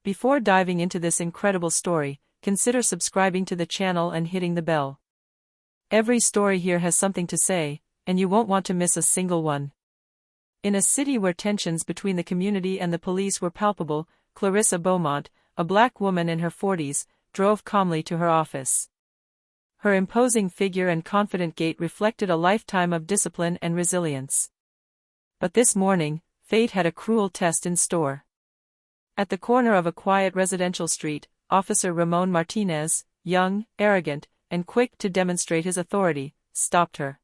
Before diving into this incredible story, consider subscribing to the channel and hitting the bell. Every story here has something to say, and you won't want to miss a single one. In a city where tensions between the community and the police were palpable, Clarissa Beaumont, a black woman in her 40s, drove calmly to her office. Her imposing figure and confident gait reflected a lifetime of discipline and resilience. But this morning, fate had a cruel test in store. At the corner of a quiet residential street, Officer Ramon Martinez, young, arrogant, and quick to demonstrate his authority, stopped her.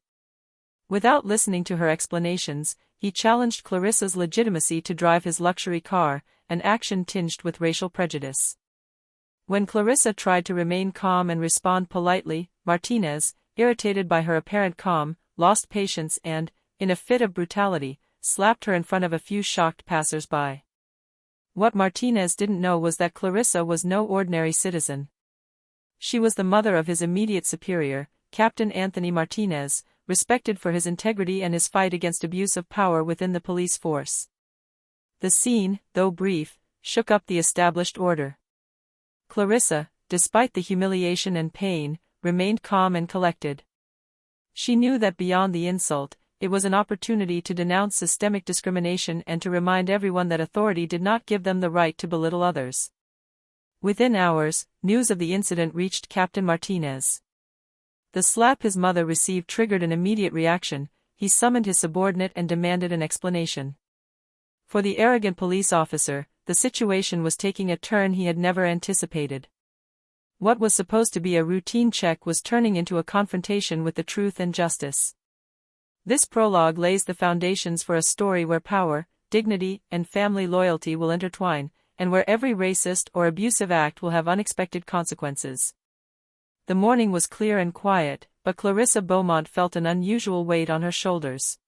Without listening to her explanations, he challenged Clarissa's legitimacy to drive his luxury car, an action tinged with racial prejudice. When Clarissa tried to remain calm and respond politely, Martinez, irritated by her apparent calm, lost patience and, in a fit of brutality, slapped her in front of a few shocked passers-by. What Martinez didn't know was that Clarissa was no ordinary citizen. She was the mother of his immediate superior, Captain Anthony Martinez, respected for his integrity and his fight against abuse of power within the police force. The scene, though brief, shook up the established order. Clarissa, despite the humiliation and pain, remained calm and collected. She knew that beyond the insult, it was an opportunity to denounce systemic discrimination and to remind everyone that authority did not give them the right to belittle others. Within hours, news of the incident reached Captain Martinez. The slap his mother received triggered an immediate reaction. He summoned his subordinate and demanded an explanation. For the arrogant police officer, the situation was taking a turn he had never anticipated. What was supposed to be a routine check was turning into a confrontation with the truth and justice. This prologue lays the foundations for a story where power, dignity, and family loyalty will intertwine, and where every racist or abusive act will have unexpected consequences. The morning was clear and quiet, but Clarissa Beaumont felt an unusual weight on her shoulders.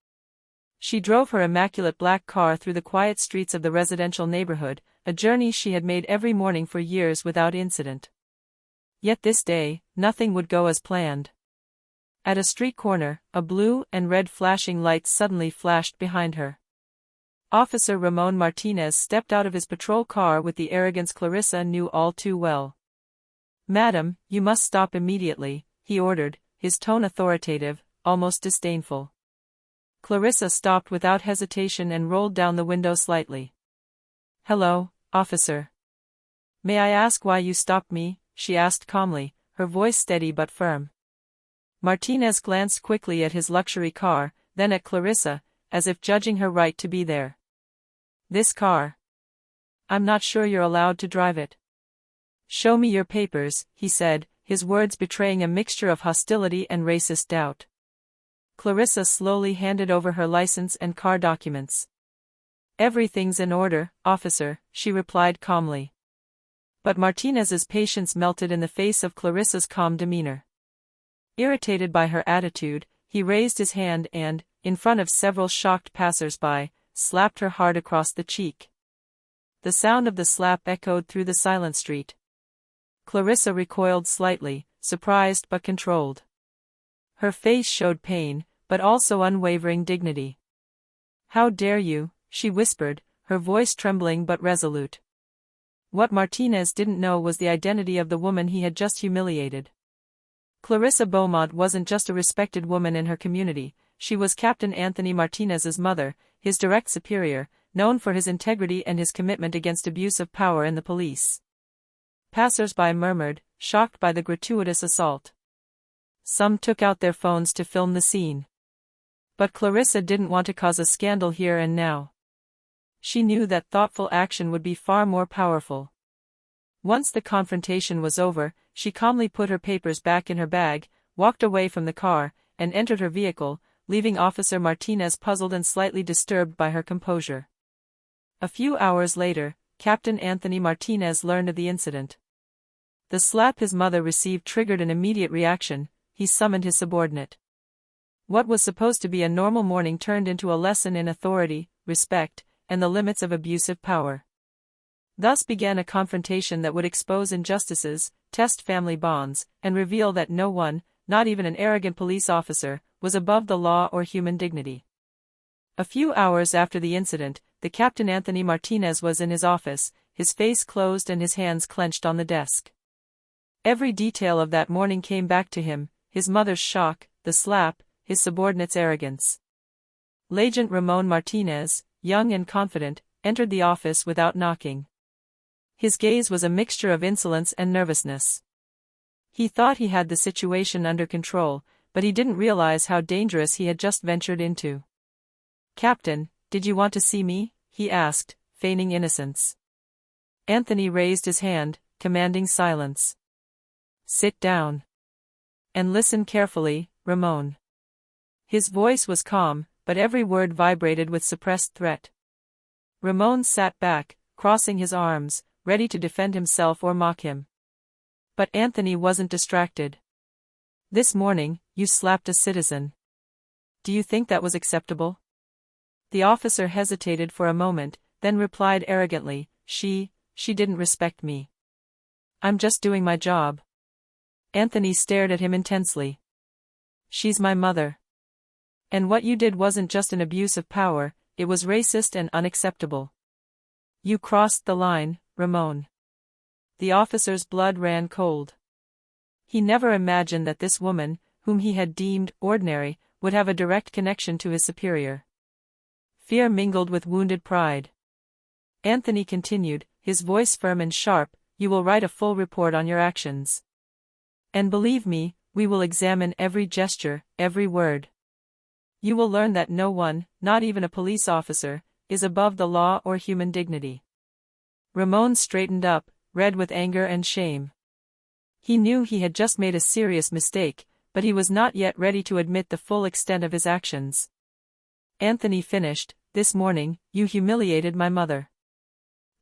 She drove her immaculate black car through the quiet streets of the residential neighborhood, a journey she had made every morning for years without incident. Yet this day, nothing would go as planned. At a street corner, a blue and red flashing light suddenly flashed behind her. Officer Ramon Martinez stepped out of his patrol car with the arrogance Clarissa knew all too well. "Madam, you must stop immediately," he ordered, his tone authoritative, almost disdainful. Clarissa stopped without hesitation and rolled down the window slightly. "Hello, officer. May I ask why you stopped me?" she asked calmly, her voice steady but firm. Martinez glanced quickly at his luxury car, then at Clarissa, as if judging her right to be there. "This car. I'm not sure you're allowed to drive it." "Show me your papers," he said, his words betraying a mixture of hostility and racist doubt. Clarissa slowly handed over her license and car documents. "Everything's in order, officer," she replied calmly. But Martinez's patience melted in the face of Clarissa's calm demeanor. Irritated by her attitude, he raised his hand and, in front of several shocked passers-by, slapped her hard across the cheek. The sound of the slap echoed through the silent street. Clarissa recoiled slightly, surprised but controlled. Her face showed pain, but also unwavering dignity. "How dare you," she whispered, her voice trembling but resolute. What Martinez didn't know was the identity of the woman he had just humiliated. Clarissa Beaumont wasn't just a respected woman in her community, she was Captain Anthony Martinez's mother, his direct superior, known for his integrity and his commitment against abuse of power in the police. Passers-by murmured, shocked by the gratuitous assault. Some took out their phones to film the scene. But Clarissa didn't want to cause a scandal here and now. She knew that thoughtful action would be far more powerful. Once the confrontation was over, she calmly put her papers back in her bag, walked away from the car, and entered her vehicle, leaving Officer Martinez puzzled and slightly disturbed by her composure. A few hours later, Captain Anthony Martinez learned of the incident. The slap his mother received triggered an immediate reaction. He summoned his subordinate. What was supposed to be a normal morning turned into a lesson in authority, respect, and the limits of abusive power. Thus began a confrontation that would expose injustices, test family bonds, and reveal that no one, not even an arrogant police officer, was above the law or human dignity. A few hours after the incident, the Captain Anthony Martinez was in his office, his face closed and his hands clenched on the desk. Every detail of that morning came back to him, his mother's shock, the slap, his subordinate's arrogance. L'agent Ramon Martinez, young and confident, entered the office without knocking. His gaze was a mixture of insolence and nervousness. He thought he had the situation under control, but he didn't realize how dangerous he had just ventured into. "Captain, did you want to see me?" he asked, feigning innocence. Anthony raised his hand, commanding silence. "Sit down. And listen carefully, Ramon." His voice was calm, but every word vibrated with suppressed threat. Ramon sat back, crossing his arms, ready to defend himself or mock him. But Anthony wasn't distracted. "This morning, you slapped a citizen. Do you think that was acceptable?" The officer hesitated for a moment, then replied arrogantly, She didn't respect me. I'm just doing my job." Anthony stared at him intensely. "She's my mother. And what you did wasn't just an abuse of power, it was racist and unacceptable. You crossed the line, Ramon." The officer's blood ran cold. He never imagined that this woman, whom he had deemed ordinary, would have a direct connection to his superior. Fear mingled with wounded pride. Anthony continued, his voice firm and sharp, "You will write a full report on your actions. And believe me, we will examine every gesture, every word. You will learn that no one, not even a police officer, is above the law or human dignity." Ramon straightened up, red with anger and shame. He knew he had just made a serious mistake, but he was not yet ready to admit the full extent of his actions. Anthony finished, "This morning, you humiliated my mother.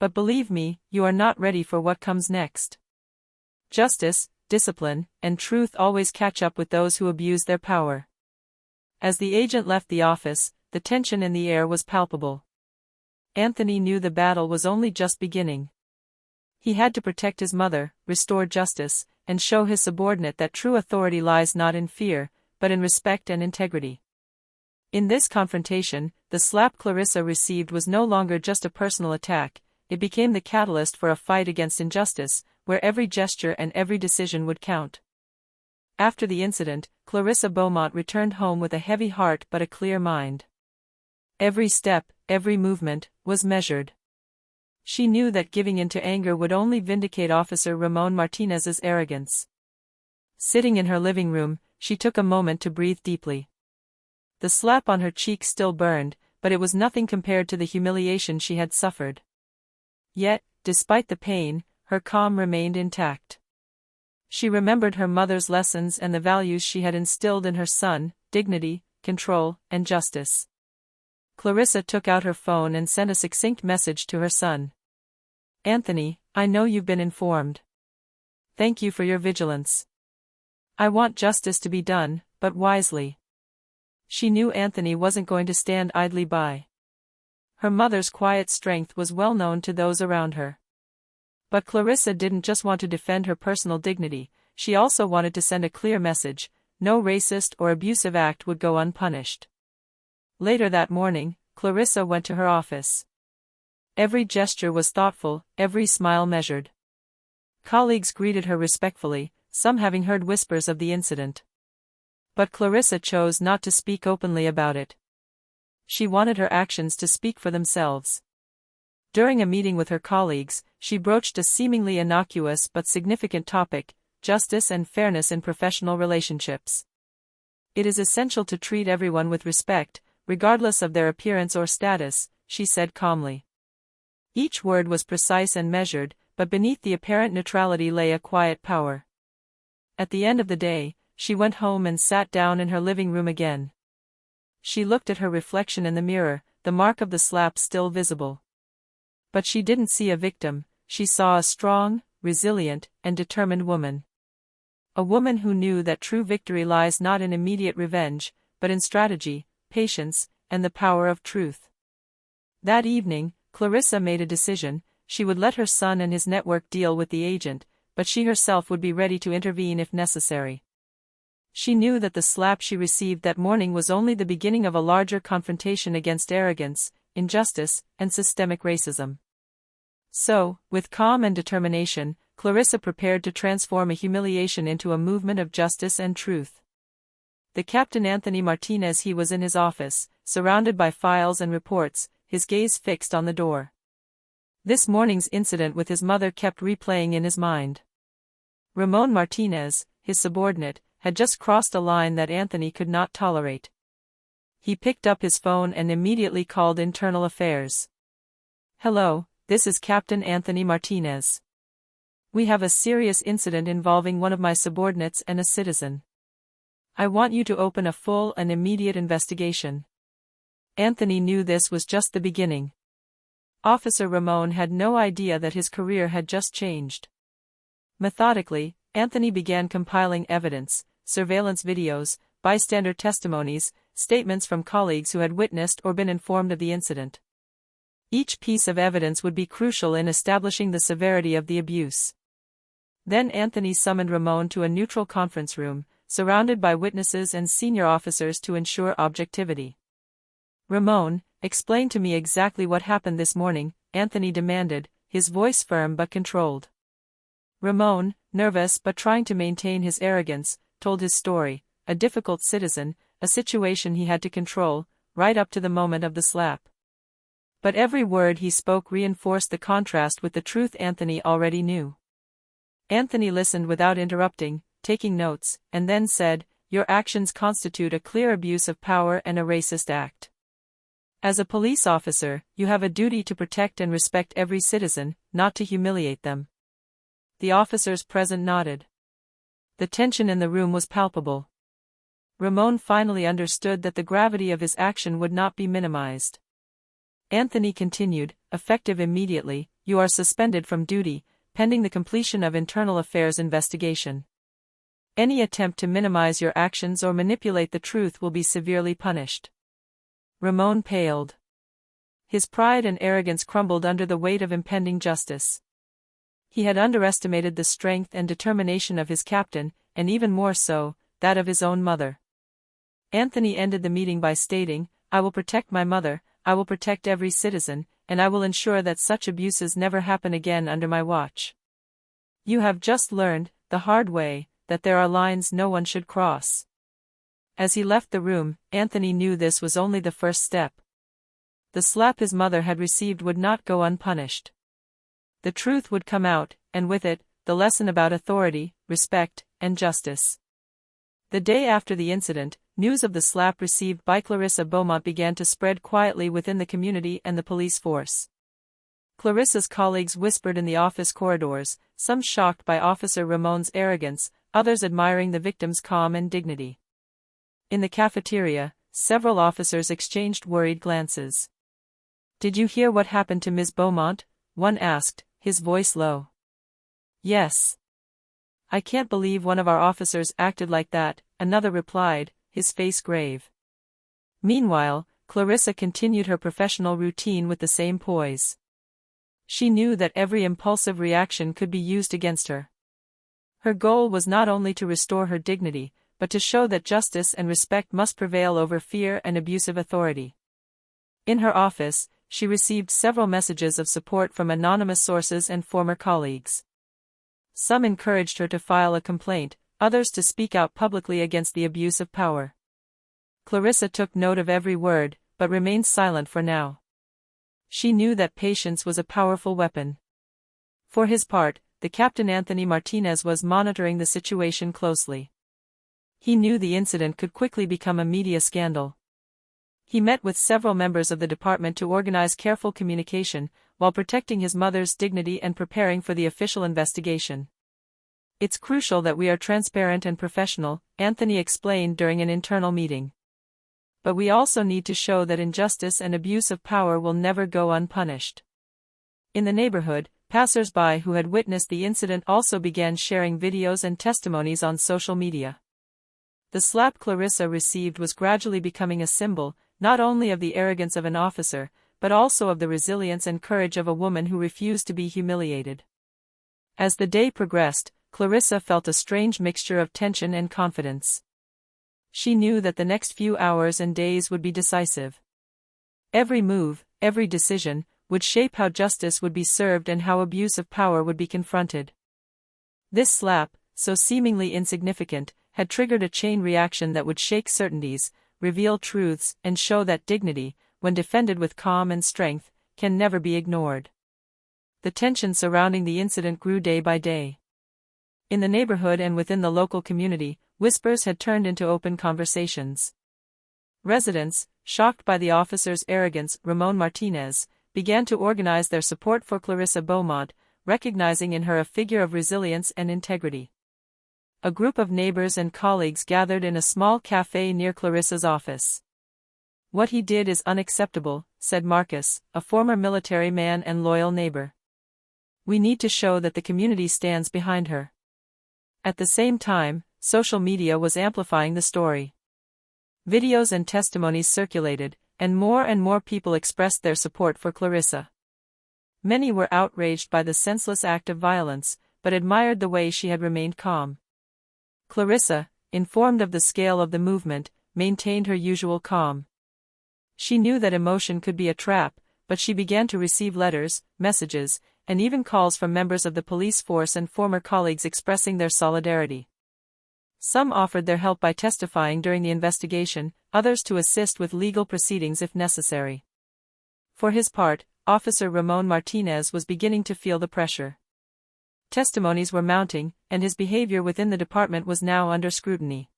But believe me, you are not ready for what comes next. Justice, discipline, and truth always catch up with those who abuse their power." As the agent left the office, the tension in the air was palpable. Anthony knew the battle was only just beginning. He had to protect his mother, restore justice, and show his subordinate that true authority lies not in fear, but in respect and integrity. In this confrontation, the slap Clarissa received was no longer just a personal attack, it became the catalyst for a fight against injustice, where every gesture and every decision would count. After the incident, Clarissa Beaumont returned home with a heavy heart but a clear mind. Every step, every movement, was measured. She knew that giving in to anger would only vindicate Officer Ramon Martinez's arrogance. Sitting in her living room, she took a moment to breathe deeply. The slap on her cheek still burned, but it was nothing compared to the humiliation she had suffered. Yet, despite the pain, her calm remained intact. She remembered her mother's lessons and the values she had instilled in her son: dignity, control, and justice. Clarissa took out her phone and sent a succinct message to her son. "Anthony, I know you've been informed. Thank you for your vigilance. I want justice to be done, but wisely." She knew Anthony wasn't going to stand idly by. Her mother's quiet strength was well known to those around her. But Clarissa didn't just want to defend her personal dignity, she also wanted to send a clear message: no racist or abusive act would go unpunished. Later that morning, Clarissa went to her office. Every gesture was thoughtful, every smile measured. Colleagues greeted her respectfully, some having heard whispers of the incident. But Clarissa chose not to speak openly about it. She wanted her actions to speak for themselves. During a meeting with her colleagues, she broached a seemingly innocuous but significant topic: justice and fairness in professional relationships. "It is essential to treat everyone with respect, regardless of their appearance or status," she said calmly. Each word was precise and measured, but beneath the apparent neutrality lay a quiet power. At the end of the day, she went home and sat down in her living room again. She looked at her reflection in the mirror, the mark of the slap still visible. But she didn't see a victim, she saw a strong, resilient, and determined woman. A woman who knew that true victory lies not in immediate revenge, but in strategy, patience, and the power of truth. That evening, Clarissa made a decision: she would let her son and his network deal with the agent, but she herself would be ready to intervene if necessary. She knew that the slap she received that morning was only the beginning of a larger confrontation against arrogance, injustice, and systemic racism. So, with calm and determination, Clarissa prepared to transform a humiliation into a movement of justice and truth. The Captain Anthony Martinez. He was in his office, surrounded by files and reports, his gaze fixed on the door. This morning's incident with his mother kept replaying in his mind. Ramon Martinez, his subordinate, had just crossed a line that Anthony could not tolerate. He picked up his phone and immediately called Internal Affairs. "Hello, this is Captain Anthony Martinez. We have a serious incident involving one of my subordinates and a citizen. I want you to open a full and immediate investigation." Anthony knew this was just the beginning. Officer Ramon had no idea that his career had just changed. Methodically, Anthony began compiling evidence, surveillance videos, bystander testimonies, statements from colleagues who had witnessed or been informed of the incident. Each piece of evidence would be crucial in establishing the severity of the abuse. Then Anthony summoned Ramon to a neutral conference room, surrounded by witnesses and senior officers to ensure objectivity. "Ramon, explain to me exactly what happened this morning," Anthony demanded, his voice firm but controlled. Ramon, nervous but trying to maintain his arrogance, told his story: a difficult citizen, a situation he had to control, right up to the moment of the slap. But every word he spoke reinforced the contrast with the truth Anthony already knew. Anthony listened without interrupting, taking notes, and then said, "Your actions constitute a clear abuse of power and a racist act. As a police officer, you have a duty to protect and respect every citizen, not to humiliate them." The officers present nodded. The tension in the room was palpable. Ramon finally understood that the gravity of his action would not be minimized. Anthony continued, "Effective immediately, you are suspended from duty, pending the completion of internal affairs investigation. Any attempt to minimize your actions or manipulate the truth will be severely punished." Ramon paled. His pride and arrogance crumbled under the weight of impending justice. He had underestimated the strength and determination of his captain, and even more so, that of his own mother. Anthony ended the meeting by stating, "I will protect my mother, I will protect every citizen, and I will ensure that such abuses never happen again under my watch. You have just learned, the hard way, that there are lines no one should cross." As he left the room, Anthony knew this was only the first step. The slap his mother had received would not go unpunished. The truth would come out, and with it, the lesson about authority, respect, and justice. The day after the incident, news of the slap received by Clarissa Beaumont began to spread quietly within the community and the police force. Clarissa's colleagues whispered in the office corridors, some shocked by Officer Ramon's arrogance, others admiring the victim's calm and dignity. In the cafeteria, several officers exchanged worried glances. "Did you hear what happened to Ms. Beaumont?" one asked, his voice low. "Yes. I can't believe one of our officers acted like that," another replied, his face grave. Meanwhile, Clarissa continued her professional routine with the same poise. She knew that every impulsive reaction could be used against her. Her goal was not only to restore her dignity, but to show that justice and respect must prevail over fear and abusive authority. In her office, she received several messages of support from anonymous sources and former colleagues. Some encouraged her to file a complaint, others to speak out publicly against the abuse of power. Clarissa took note of every word, but remained silent for now. She knew that patience was a powerful weapon. For his part, the Captain Anthony Martinez was monitoring the situation closely. He knew the incident could quickly become a media scandal. He met with several members of the department to organize careful communication, while protecting his mother's dignity and preparing for the official investigation. "It's crucial that we are transparent and professional," Anthony explained during an internal meeting. "But we also need to show that injustice and abuse of power will never go unpunished." In the neighborhood, passers-by who had witnessed the incident also began sharing videos and testimonies on social media. The slap Clarissa received was gradually becoming a symbol, not only of the arrogance of an officer, but also of the resilience and courage of a woman who refused to be humiliated. As the day progressed, Clarissa felt a strange mixture of tension and confidence. She knew that the next few hours and days would be decisive. Every move, every decision, would shape how justice would be served and how abuse of power would be confronted. This slap, so seemingly insignificant, had triggered a chain reaction that would shake certainties, reveal truths, and show that dignity, when defended with calm and strength, can never be ignored. The tension surrounding the incident grew day by day. In the neighborhood and within the local community, whispers had turned into open conversations. Residents, shocked by the officer's arrogance, Ramon Martinez, began to organize their support for Clarissa Beaumont, recognizing in her a figure of resilience and integrity. A group of neighbors and colleagues gathered in a small cafe near Clarissa's office. "What he did is unacceptable," said Marcus, a former military man and loyal neighbor. "We need to show that the community stands behind her." At the same time, social media was amplifying the story. Videos and testimonies circulated, and more people expressed their support for Clarissa. Many were outraged by the senseless act of violence, but admired the way she had remained calm. Clarissa, informed of the scale of the movement, maintained her usual calm. She knew that emotion could be a trap, but she began to receive letters, messages, and even calls from members of the police force and former colleagues expressing their solidarity. Some offered their help by testifying during the investigation, others to assist with legal proceedings if necessary. For his part, Officer Ramon Martinez was beginning to feel the pressure. Testimonies were mounting, and his behavior within the department was now under scrutiny.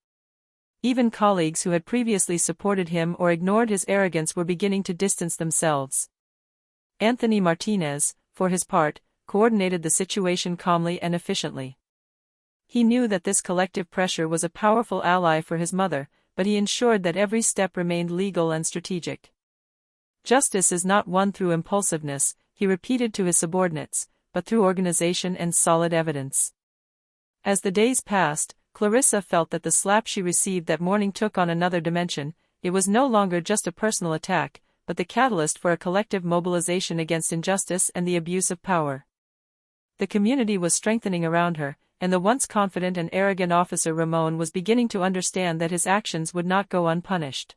Even colleagues who had previously supported him or ignored his arrogance were beginning to distance themselves. Anthony Martinez, for his part, coordinated the situation calmly and efficiently. He knew that this collective pressure was a powerful ally for his mother, but he ensured that every step remained legal and strategic. "Justice is not won through impulsiveness," he repeated to his subordinates, "but through organization and solid evidence." As the days passed, Clarissa felt that the slap she received that morning took on another dimension. It was no longer just a personal attack, but the catalyst for a collective mobilization against injustice and the abuse of power. The community was strengthening around her, and the once confident and arrogant officer Ramon was beginning to understand that his actions would not go unpunished.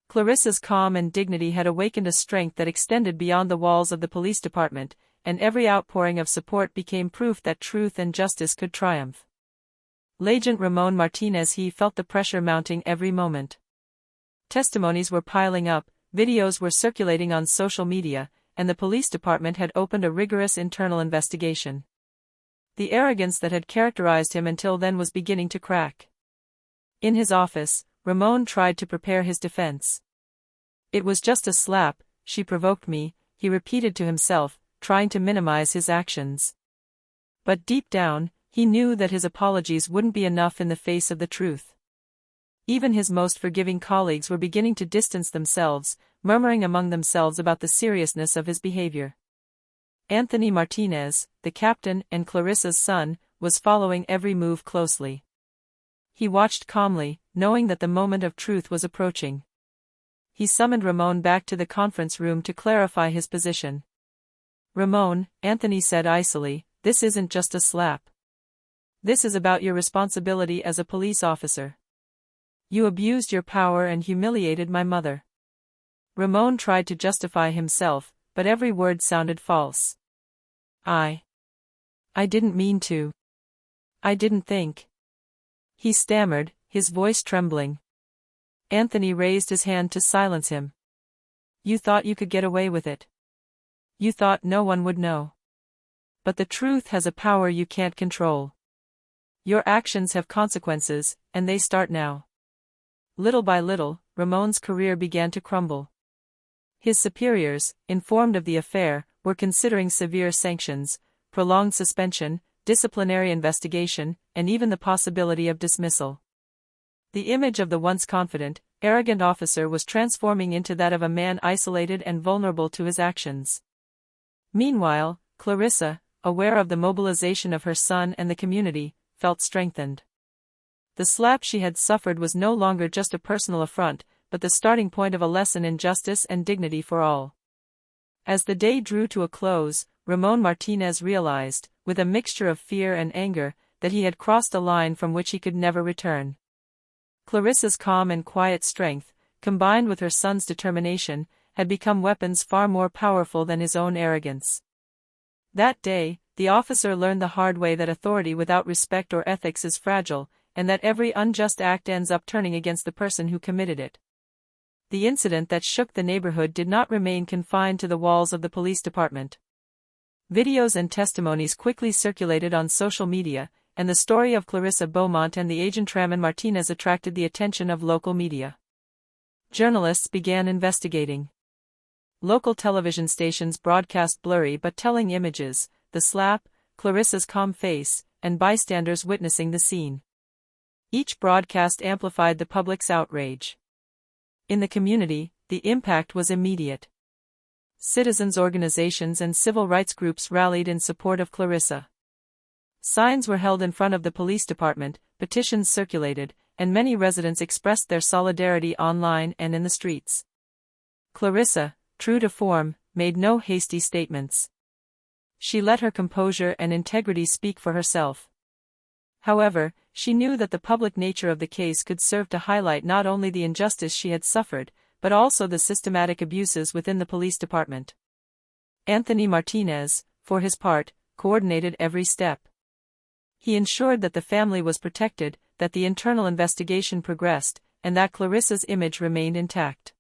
Clarissa's calm and dignity had awakened a strength that extended beyond the walls of the police department, and every outpouring of support became proof that truth and justice could triumph. L'Agent Ramon Martinez, he felt the pressure mounting every moment. Testimonies were piling up, videos were circulating on social media, and the police department had opened a rigorous internal investigation. The arrogance that had characterized him until then was beginning to crack. In his office, Ramon tried to prepare his defense. "It was just a slap, she provoked me," he repeated to himself, trying to minimize his actions. But deep down, he knew that his apologies wouldn't be enough in the face of the truth. Even his most forgiving colleagues were beginning to distance themselves, murmuring among themselves about the seriousness of his behavior. Anthony Martinez, the captain and Clarissa's son, was following every move closely. He watched calmly, knowing that the moment of truth was approaching. He summoned Ramon back to the conference room to clarify his position. "Ramon," Anthony said icily, "this isn't just a slap. This is about your responsibility as a police officer. You abused your power and humiliated my mother." Ramon tried to justify himself, but every word sounded false. I didn't mean to. I didn't think." He stammered, his voice trembling. Anthony raised his hand to silence him. "You thought you could get away with it. You thought no one would know. But the truth has a power you can't control. Your actions have consequences, and they start now." Little by little, Ramon's career began to crumble. His superiors, informed of the affair, were considering severe sanctions, prolonged suspension, disciplinary investigation, and even the possibility of dismissal. The image of the once confident, arrogant officer was transforming into that of a man isolated and vulnerable to his actions. Meanwhile, Clarissa, aware of the mobilization of her son and the community, felt strengthened. The slap she had suffered was no longer just a personal affront, but the starting point of a lesson in justice and dignity for all. As the day drew to a close, Ramon Martinez realized, with a mixture of fear and anger, that he had crossed a line from which he could never return. Clarissa's calm and quiet strength, combined with her son's determination, had become weapons far more powerful than his own arrogance. That day, the officer learned the hard way that authority without respect or ethics is fragile, and that every unjust act ends up turning against the person who committed it. The incident that shook the neighborhood did not remain confined to the walls of the police department. Videos and testimonies quickly circulated on social media, and the story of Clarissa Beaumont and the agent Ramon Martinez attracted the attention of local media. Journalists began investigating. Local television stations broadcast blurry but telling images, the slap, Clarissa's calm face, and bystanders witnessing the scene. Each broadcast amplified the public's outrage. In the community, the impact was immediate. Citizens' organizations and civil rights groups rallied in support of Clarissa. Signs were held in front of the police department, petitions circulated, and many residents expressed their solidarity online and in the streets. Clarissa, true to form, made no hasty statements. She let her composure and integrity speak for herself. However, she knew that the public nature of the case could serve to highlight not only the injustice she had suffered, but also the systematic abuses within the police department. Anthony Martinez, for his part, coordinated every step. He ensured that the family was protected, that the internal investigation progressed, and that Clarissa's image remained intact.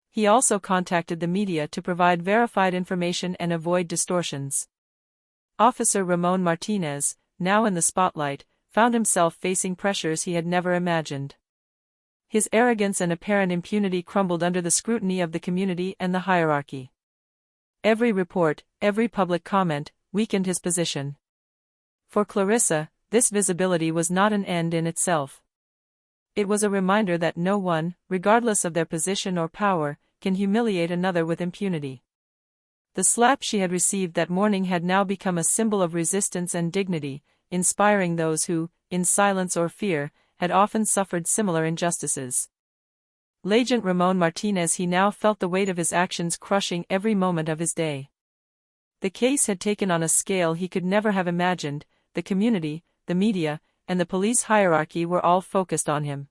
He also contacted the media to provide verified information and avoid distortions. Officer Ramon Martinez, now in the spotlight, found himself facing pressures he had never imagined. His arrogance and apparent impunity crumbled under the scrutiny of the community and the hierarchy. Every report, every public comment, weakened his position. For Clarissa, this visibility was not an end in itself. It was a reminder that no one, regardless of their position or power, can humiliate another with impunity. The slap she had received that morning had now become a symbol of resistance and dignity, inspiring those who, in silence or fear, had often suffered similar injustices. Agent Ramon Martinez, he now felt the weight of his actions crushing every moment of his day. The case had taken on a scale he could never have imagined. The community, the media, and the police hierarchy were all focused on him.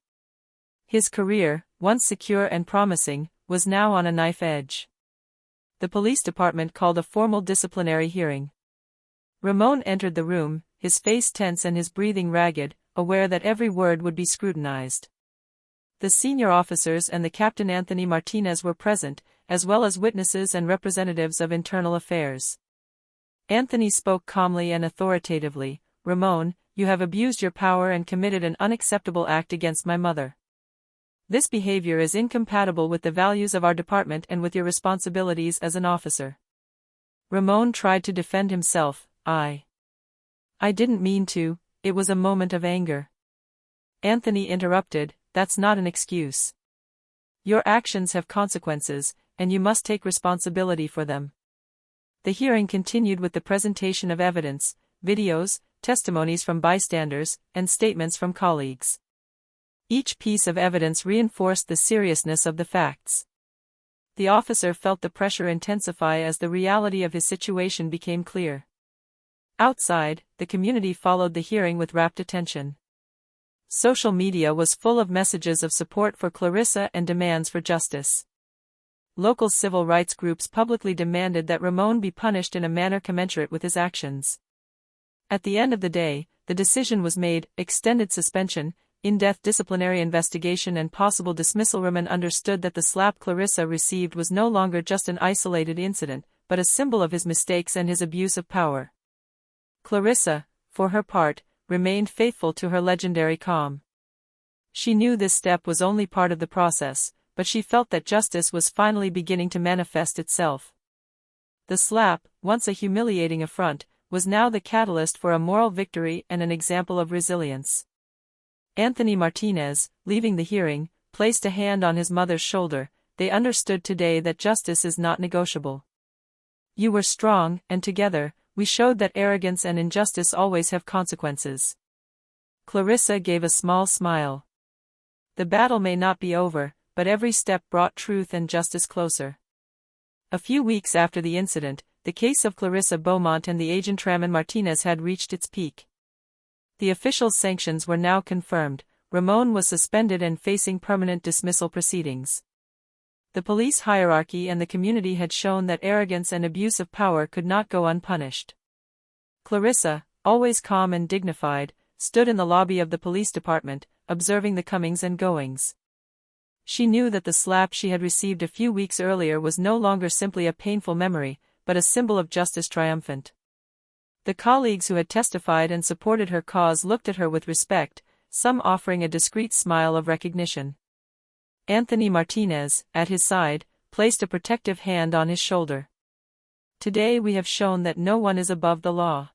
His career, once secure and promising, was now on a knife edge. The police department called a formal disciplinary hearing. Ramon entered the room, his face tense and his breathing ragged, aware that every word would be scrutinized. The senior officers and the Captain Anthony Martinez were present, as well as witnesses and representatives of internal affairs. Anthony spoke calmly and authoritatively. "Ramon, you have abused your power and committed an unacceptable act against my mother. This behavior is incompatible with the values of our department and with your responsibilities as an officer." Ramon tried to defend himself. I didn't mean to, it was a moment of anger." Anthony interrupted, "That's not an excuse. Your actions have consequences, and you must take responsibility for them." The hearing continued with the presentation of evidence, videos, testimonies from bystanders, and statements from colleagues. Each piece of evidence reinforced the seriousness of the facts. The officer felt the pressure intensify as the reality of his situation became clear. Outside, the community followed the hearing with rapt attention. Social media was full of messages of support for Clarissa and demands for justice. Local civil rights groups publicly demanded that Ramon be punished in a manner commensurate with his actions. At the end of the day, the decision was made: extended suspension, in-depth disciplinary investigation and possible dismissal. Ramon understood that the slap Clarissa received was no longer just an isolated incident, but a symbol of his mistakes and his abuse of power. Clarissa, for her part, remained faithful to her legendary calm. She knew this step was only part of the process, but she felt that justice was finally beginning to manifest itself. The slap, once a humiliating affront, was now the catalyst for a moral victory and an example of resilience. Anthony Martinez, leaving the hearing, placed a hand on his mother's shoulder. They understood today that justice is not negotiable. "You were strong, and together, we showed that arrogance and injustice always have consequences." Clarissa gave a small smile. The battle may not be over, but every step brought truth and justice closer. A few weeks after the incident, the case of Clarissa Beaumont and the agent Ramon Martinez had reached its peak. The official sanctions were now confirmed. Ramon was suspended and facing permanent dismissal proceedings. The police hierarchy and the community had shown that arrogance and abuse of power could not go unpunished. Clarissa, always calm and dignified, stood in the lobby of the police department, observing the comings and goings. She knew that the slap she had received a few weeks earlier was no longer simply a painful memory, but a symbol of justice triumphant. The colleagues who had testified and supported her cause looked at her with respect, some offering a discreet smile of recognition. Anthony Martinez, at his side, placed a protective hand on his shoulder. Today we have shown that no one is above the law.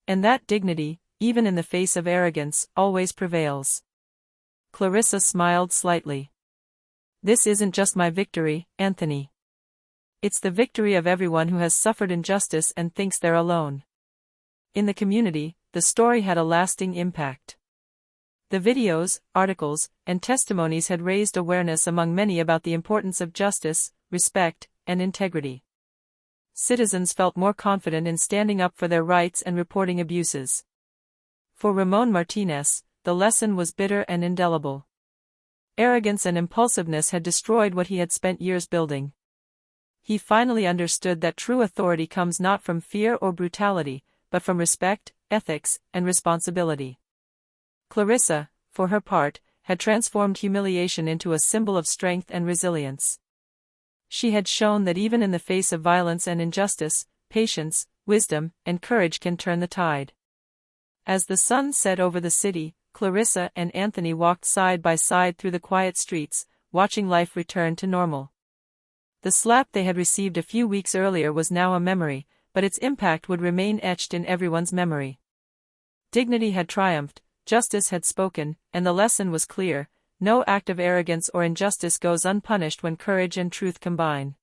And that dignity, even in the face of arrogance, always prevails. Clarissa smiled slightly. This isn't just my victory, Anthony. It's the victory of everyone who has suffered injustice and thinks they're alone. In the community, the story had a lasting impact. The videos, articles, and testimonies had raised awareness among many about the importance of justice, respect, and integrity. Citizens felt more confident in standing up for their rights and reporting abuses. For Ramon Martinez, the lesson was bitter and indelible. Arrogance and impulsiveness had destroyed what he had spent years building. He finally understood that true authority comes not from fear or brutality, but from respect, ethics, and responsibility. Clarissa, for her part, had transformed humiliation into a symbol of strength and resilience. She had shown that even in the face of violence and injustice, patience, wisdom, and courage can turn the tide. As the sun set over the city, Clarissa and Anthony walked side by side through the quiet streets, watching life return to normal. The slap they had received a few weeks earlier was now a memory, but its impact would remain etched in everyone's memory. Dignity had triumphed, justice had spoken, and the lesson was clear: no act of arrogance or injustice goes unpunished when courage and truth combine.